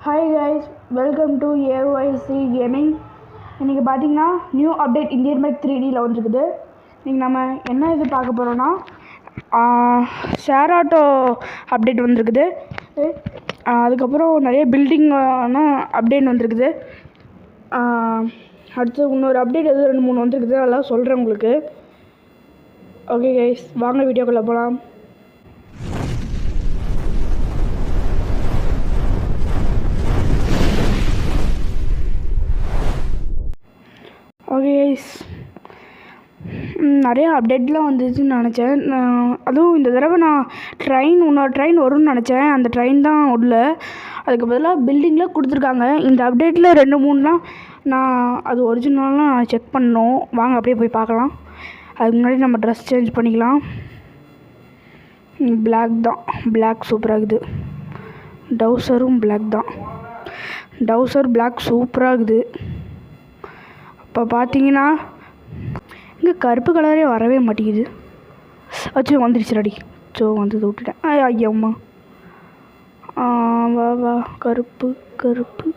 Hi guys, welcome to ஏஒய்சி gaming. இன்றைக்கி பார்த்தீங்கன்னா new update Indian bike 3Dயில் வந்துருக்குது. இன்றைக்கி நம்ம என்ன இது பார்க்க போகிறோன்னா ஷேர் ஆட்டோ அப்டேட் வந்துருக்குது. அதுக்கப்புறம் நிறைய பில்டிங்கான அப்டேட் வந்துருக்குது. அடுத்து இன்னொரு அப்டேட் எது 2-3 வந்துருக்குது, அதெல்லாம் சொல்கிறேன் உங்களுக்கு. ஓகே கைஸ், வாங்க வீடியோக்குள்ளே போகலாம். ஓகே கைஸ், நிறையா அப்டேட்லாம் வந்துச்சுன்னு நினச்சேன். அதுவும் இந்த தடவை நான் இன்னொரு ட்ரெயின் வரும்னு நினச்சேன். அந்த ட்ரெயின் தான் உள்ள அதுக்கு பதிலாக பில்டிங்கில் கொடுத்துருக்காங்க. இந்த அப்டேட்டில் 2-3லாம் நான் அது ஒரிஜினல்லாம் செக் பண்ணோம். வாங்க அப்படியே போய் பார்க்கலாம். அதுக்கு முன்னாடி நம்ம ட்ரெஸ் சேஞ்ச் பண்ணிக்கலாம். பிளாக் தான், பிளாக் சூப்பராக இருக்குது. டவுசரும் பிளாக் தான், டவுசர் பிளாக் சூப்பராக இருக்குது. இப்போ பார்த்தீங்கன்னா இங்கே கருப்பு கலரே வரவே மாட்டேங்குது. வந்துடுச்சுடாடி. வந்தது விட்டுட்டேன். ஐயம்மா, வா வா கருப்பு கருப்பு.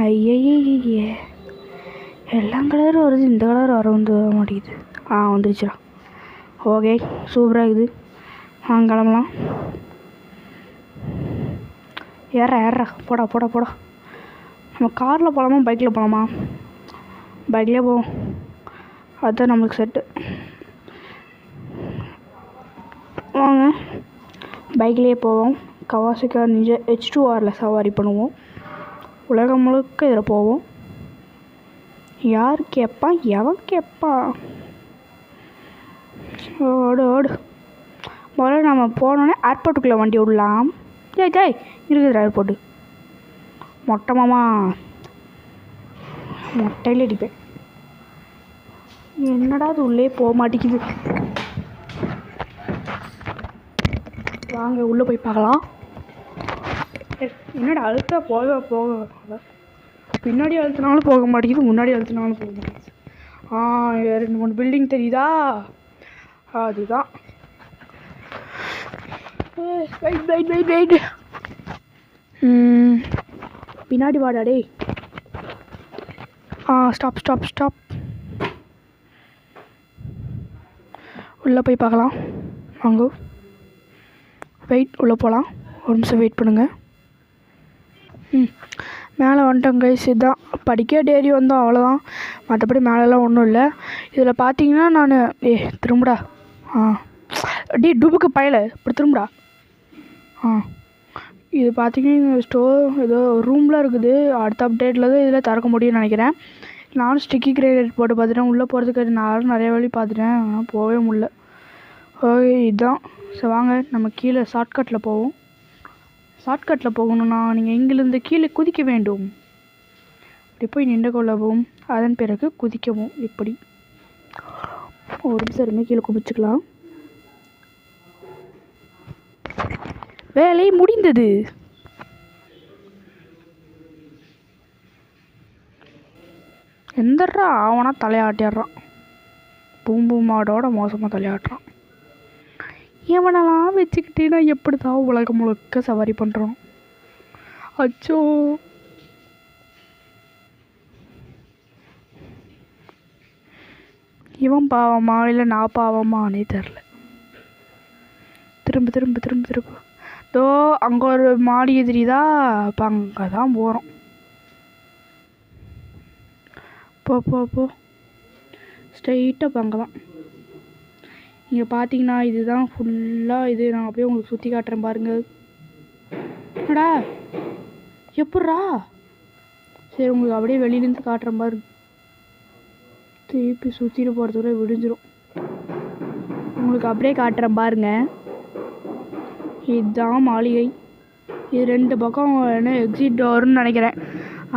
ஐய எல்லா கலரும் வருது, இந்த கலர் வர மாட்டேங்குது. வந்துடுச்சுடா. ஓகே, சூப்பராக இருக்குது. கிளம்பலாம். ஏறா போடா போடா போடா. நம்ம காரில் போகலாமா பைக்கில் போகலாமா? பைக்லேயே போவோம், அதுதான் நம்மளுக்கு செட்டு. வாங்க பைக்லேயே போவோம். கவாசிகா நிஞ்சா H2Rல சவாரி பண்ணுவோம். உலகம் முழுக்க இதில் போவோம். யார் கேட்பான், எவன் கேட்பான்? ஓடு ஓடு. முதல்ல நம்ம போனோன்னே ஏர்போர்ட்டுக்குள்ளே வண்டி விடலாம். இருக்குது ஏர்போர்ட்டு. மொட்டை மாமா மொட்டையில் அடிப்பேன். என்னடா அது உள்ளே போக மாட்டேங்குது. வாங்க உள்ளே போய் பார்க்கலாம். என்னடா அழுத்தா போக பின்னாடி அழுத்தினாலும் போக மாட்டேங்குது, முன்னாடி அழுத்தினாலும் போக மாட்டேங்குது. 2-3 பில்டிங் தெரியுதா? அதுதான். வெயிட் பின்னாடி வாடா டே. ஸ்டாப். உள்ளே போய் பார்க்கலாம். வாங்க வெயிட், உள்ளே போகலாம். ஒரு நிமிஷம் வெயிட் பண்ணுங்கள். மேலே வந்துட்டோம் கைஸ். இதுதான் படிக்க ஏறி வந்தோம், அவ்வளோதான். மற்றபடி மேலெலாம் ஒன்றும் இல்லை. இதில் பார்த்தீங்கன்னா நான் திரும்புடா. டுபுக்கு பயல இப்படி திரும்புடா. இது பார்த்தீங்கன்னா ஸ்டோர் ஏதோ ரூம்லாம் இருக்குது. அடுத்த அப்டேட்டில் தான் இதில் திறக்க முடியும்னு நினைக்கிறேன். நானும் ஸ்டிக்கி கிரேட் போட்டு பார்த்துட்டேன். உள்ளே போகிறதுக்கு நானும் நிறைய வழி பார்த்துட்டேன், ஆனால் போகவே முடியல. ஓகே, இதுதான். ஸோ வாங்க நம்ம கீழே ஷார்ட்கட்டில் போவோம். ஷார்ட்கட்டில் போகணுன்னா நீங்கள் இங்கிலிருந்து கீழே குதிக்க வேண்டும். இப்படி போய் நின்று கொள்ளவும், அதன் பிறகு குதிக்கவும். இப்படி ஒரு நிமிஷம் கீழே குதிச்சுக்கலாம். வேலை முடிந்தது. எந்தட்றா அவனா தலையாட்டிடுறான். பூமாடோட மோசமாக தலையாட்டுறான். எவனெல்லாம் வச்சுக்கிட்டேன்னா எப்படி தான் உலகம் முழுக்க சவாரி பண்ணுறோம். அச்சோ, இவன் பாவமா இல்லை நான் பாவமானே தெரில. திரும்ப தோ அங்கே ஒரு மாளிகை தெரியுதா? அப்போ அங்கே தான் போகிறோம். போ ஸ்ட்ரைட்டாக இப்போ அங்கே தான். இங்கே பார்த்தீங்கன்னா இதுதான் ஃபுல்லாக. இது நான் அப்படியே உங்களுக்கு சுற்றி காட்டுறேன் பாருங்கள். என்னடா எப்பட்றா? சரி, உங்களுக்கு அப்படியே வெளியிலேருந்து காட்டுறேன் பாருங்க. திருப்பி சுற்றிட்டு போகிறதுக்குள்ள விடிஞ்சிரும். உங்களுக்கு அப்படியே காட்டுறேன் பாருங்க. இதுதான் மாளிகை. இது 2 பக்கம் என்ன எக்ஸிட் டோர்னு நினைக்கிறேன்.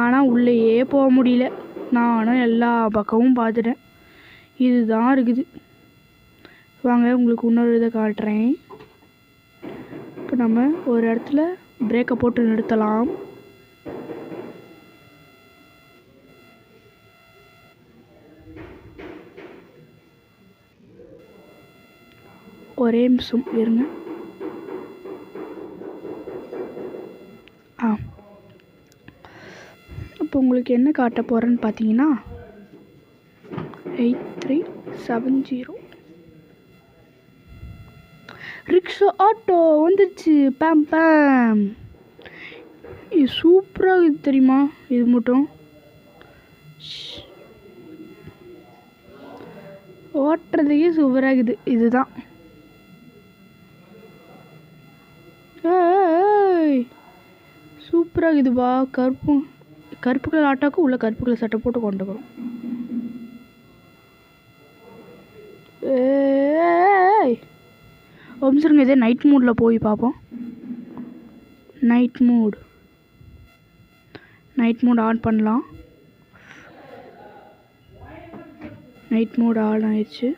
ஆனால் உள்ளேயே போக முடியல. நானும் எல்லா பக்கமும் பார்த்துட்டேன். இதுதான் இருக்குது. வாங்க உங்களுக்கு இன்னொரு இதை காட்டுறேன். இப்போ நம்ம ஒரு இடத்துல பிரேக்கை போட்டு நிறுத்தலாம். ஒரே நிமிஷம் இருங்க. இப்போ உங்களுக்கு என்ன காட்ட போகிறேன்னு பார்த்தீங்கன்னா 8370 ரிக்ஷா ஆட்டோ வந்துடுச்சு. பேம் பேம். இது சூப்பராக இருக்குது தெரியுமா? இது மட்டும் ஓட்டுறதுக்கே சூப்பராக இருக்குது. இதுதான் சூப்பராக இருக்குதுப்பா. கருப்பு கலர் ஆட்டோக்கு உள்ள கருப்பு கலர் சட்டை போட்டு கொண்டு போகிறோம். சொல்லுங்க, இதே நைட் மூடில் போய் பார்ப்போம். நைட் மூட் ஆன் பண்ணலாம். நைட் மூட் ஆன் ஆயிடுச்சு.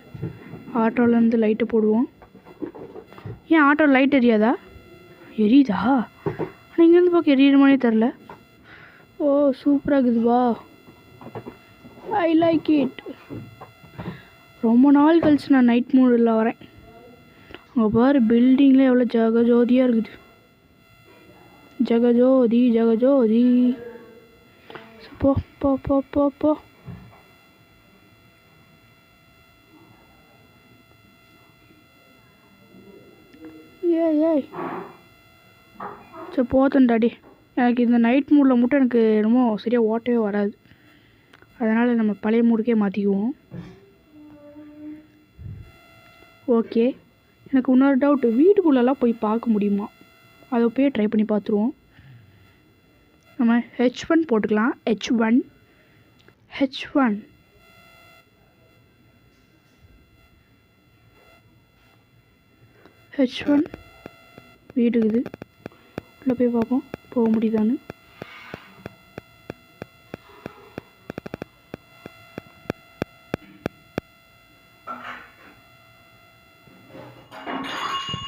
ஆட்டோலேருந்து லைட்டை போடுவோம். ஏன் ஆட்டோ லைட் எரியாதா? எரியுதா? ஆனால் இங்கேருந்து பார்க்க எரியிற மாதிரியே தெரில. ஓ சூப்பராக இருக்குதுவா. I like it. ரொம்ப நாள் கழிச்சு நான் நைட் மூடில் வரேன். அங்கே பாரு, பில்டிங்கில் எவ்வளோ ஜகஜோதியாக இருக்குது. ஜகஜோதி. போ போ போ போ போ. ஏய் சரி போத்தண்டாடி. எனக்கு இந்த நைட் மூடில் மட்டும் எனக்கு என்னமோ சரியாக ஓட்டவே வராது. அதனால் நம்ம பழைய மூடுக்கே மாற்றிக்குவோம். ஓகே, எனக்கு இன்னொரு டவுட், வீட்டுக்குள்ளெல்லாம் போய் பார்க்க முடியுமா? அதை போய் ட்ரை பண்ணி பார்த்துருவோம். நம்ம H1 போட்டுக்கலாம். H1 வீடு இருக்குது. உள்ளே போய் பார்ப்போம் போக முடியுதான்னு.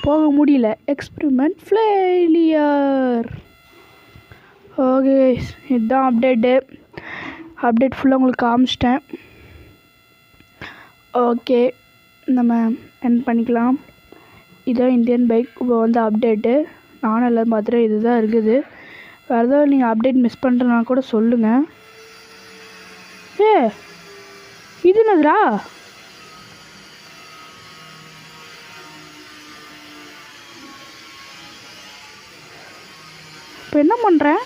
போக முடியல. Experiment failure. ஓகே, இதுதான் அப்டேட் ஃபுல்லாக உங்களுக்கு காமிச்சிட்டேன். ஓகே, நம்ம என் பண்ணிக்கலாம். இதான் இந்தியன் பைக். இப்போ வந்து அப்டேட்டு நானும் எல்லாம் பார்த்துட்டு இதுதான் இருக்குது. வேறு ஏதாவது நீங்கள் அப்டேட் மிஸ் பண்ணுறனா கூட சொல்லுங்கள். இது என்னதுடா? இப்போ என்ன பண்ணுறேன்?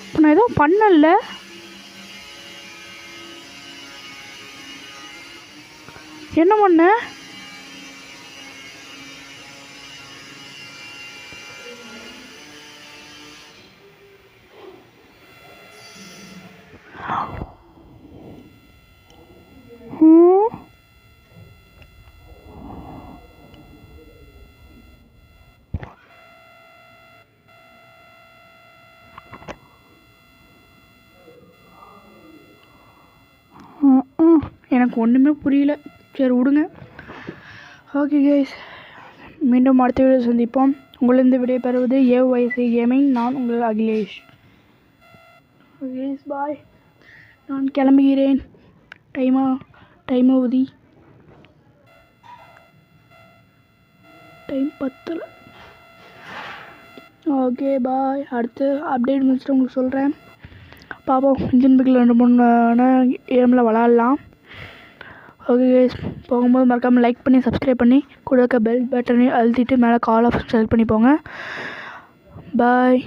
இப்போ நான் எதுவும் பண்ணல. என்ன பண்ண? எனக்கு ஒன்றுமே புரியல. சரி விடுங்க. ஓகே கைஸ், மீண்டும் அடுத்த வீடியோ சந்திப்போம். உங்களிருந்து விடைபெறுவது AYC கேமிங். நான் உங்கள் அகிலேஷ். Okay bye. நான் கிளம்புகிறேன். டைம் ஆகுது. டைம் பத்தலை. Okay bye. அடுத்து அப்டேட் முடிச்சுட்டு உங்களுக்கு சொல்கிறேன். பார்ப்போம். இன்ஜின் பைக்கில் 2-3 கேமில் விளாட்லாம். ஓகே கைஸ், போகும்போது மறக்காமல் லைக் பண்ணி சப்ஸ்கிரைப் பண்ணி கூட இருக்க பெல் பட்டனையும் அழுத்திட்டு மேலே கால் ஆப்ஷன் செலக்ட் பண்ணி போங்க. பாய்.